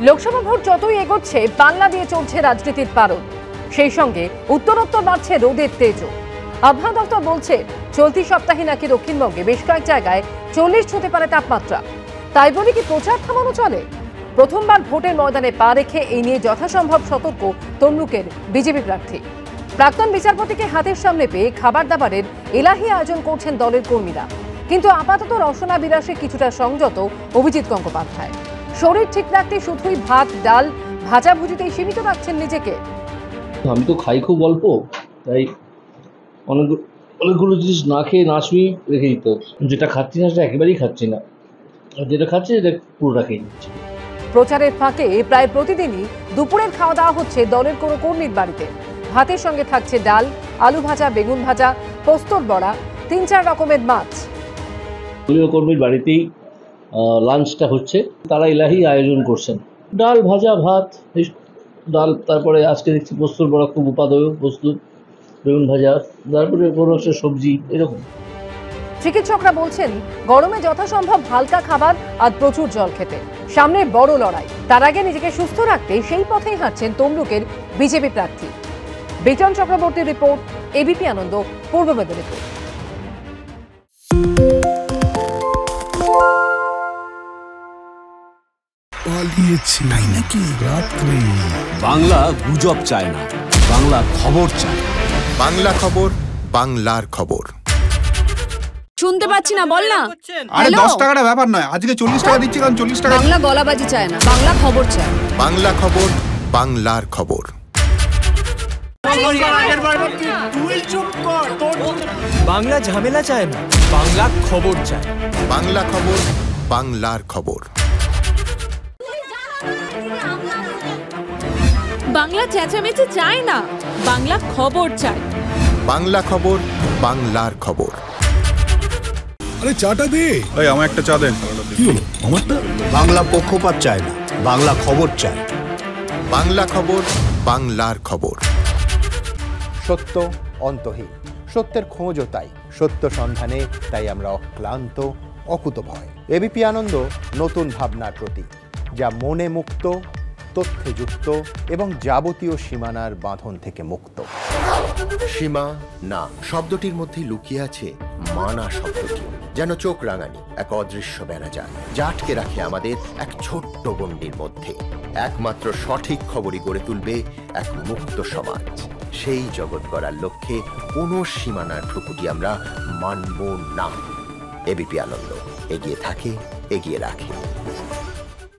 Lok Sabha vote যতই এগোচ্ছে বাংলা দিয়ে চলছে রাজনীতির পারদ, সেই সঙ্গে উত্তরোত্তর বাড়ছে রোদের তেজও। আবহাওয়া দপ্তর বলছে চলতি সপ্তাহে নাকি দক্ষিণবঙ্গে বেশ কয়েক জায়গায় 40 ছুঁতে পারে তাপমাত্রা। তাই বলে কি প্রচার থামানো চলে? প্রথমবার ভোটের ময়দানে পা রেখে এই নিয়ে যথাসম্ভব সতর্ক তমলুকের বিজেপি প্রার্থী। প্রাক্তন বিচারপতিকে হাতের সামনে পেয়ে খাবার দাবারের এলাহি আয়োজন করছেন দলের কর্মীরা। কিন্তু আপাতত রসনা বিলাসে কিছুটা সংযত অভিজিৎ গঙ্গোপাধ্যায়। শরীর ঠিক রাখতে শুধুই ভাত ডাল ভাজাভুজিতেই সীমিত রাখছেন নিজেকে। আমি তো খাই খুব অল্প, তাই অনেকগুলো জিনিস না খেয়ে না শুয়ে রেখে দিতে হবে। যেটা খাচ্ছি না সেটা একেবারেই খাচ্ছি না, আর যেটা খাচ্ছি সেটা পুরোটা খেয়ে নিচ্ছি। প্রচারের ফাঁকে প্রায় প্রতিদিনই দুপুরের খাওয়া দাওয়া হচ্ছে দলের কোনো কর্মীর বাড়িতে। ভাতের সঙ্গে থাকছে ডাল, আলু ভাজা, বেগুন ভাজা, পোস্তর বড়া, 3-4 রকমের মাছ। দলীয় কর্মীর বাড়িতেই লাঞ্চটা হচ্ছে, তারা এলাহি আয়োজন করছেন। ডাল ভাজা ভাত, ডাল, তারপরে আজকে দেখছি পোস্তর বড়া খুব উপাদেয় বস্তু, বেগুন ভাজা, তারপরে কোনো একটা সবজি, এরকম। চিকিৎসকরা বলছেন গরমে যথাসম্ভব হালকা খাবার আর প্রচুর জল খেতে। সামনে বড় লড়াই, তার আগে নিজেকে সুস্থ রাখতে সেই পথেই হাঁটছেন তমলুকের বিজেপি প্রার্থী। বিজন চক্রবর্তীর রিপোর্ট, এবিপি আনন্দ, পূর্ব মেদিনীপুর। বাংলা গুজব চায় না, বাংলা খবর চায়। বাংলা খবর, বাংলার খবর। শুনতে পাচ্ছি না, বল না। আরে 10 টাকাটা ব্যাপার নয়, আজকে 40 টাকা দিচ্ছি, কারণ 40 টাকা। বাংলা গলাবাজি চায় না, বাংলা খবর চায়। বাংলা খবর, বাংলার খবর। বাংলা ঝামেলা চায় না, বাংলা খবর চায়। বাংলা খবর, বাংলার খবর। বাংলা চেঁচামেচি চায় না, বাংলা খবর চায়। বাংলা খবর, বাংলার খবর। আরে চাটা দে। এই আমার একটা চা দেন। কি হলো আমারটা? বাংলা পক্ষপাত চায় না, বাংলা খবর চায়। বাংলা খবর, বাংলার খবর। সত্য অন্তহীন, সত্যের খোঁজও তাই, সত্য সন্ধানে তাই আমরা অক্লান্ত, অকুতভয়। এবিপি আনন্দ নতুন ভাবনার প্রতীক, যা মনে মুক্ত, তথ্যে যুক্ত এবং যাবতীয় সীমানার বাঁধন থেকে মুক্ত। সীমা না শব্দটির মধ্যে লুকিয়ে আছে মানা শব্দটি, যেন চোখ রাঙানি এক অদৃশ্য ব্যানাজার, যা আটকে রাখে আমাদের এক ছোট্ট গণ্ডির মধ্যে। একমাত্র সঠিক খবরই গড়ে তুলবে এক মুক্ত সমাজ। সেই জগৎ গড়ার লক্ষ্যে কোনো সীমানার ঠুকুটি আমরা মানব না। এবিপি আনন্দ এগিয়ে থাকে, এগিয়ে রাখে।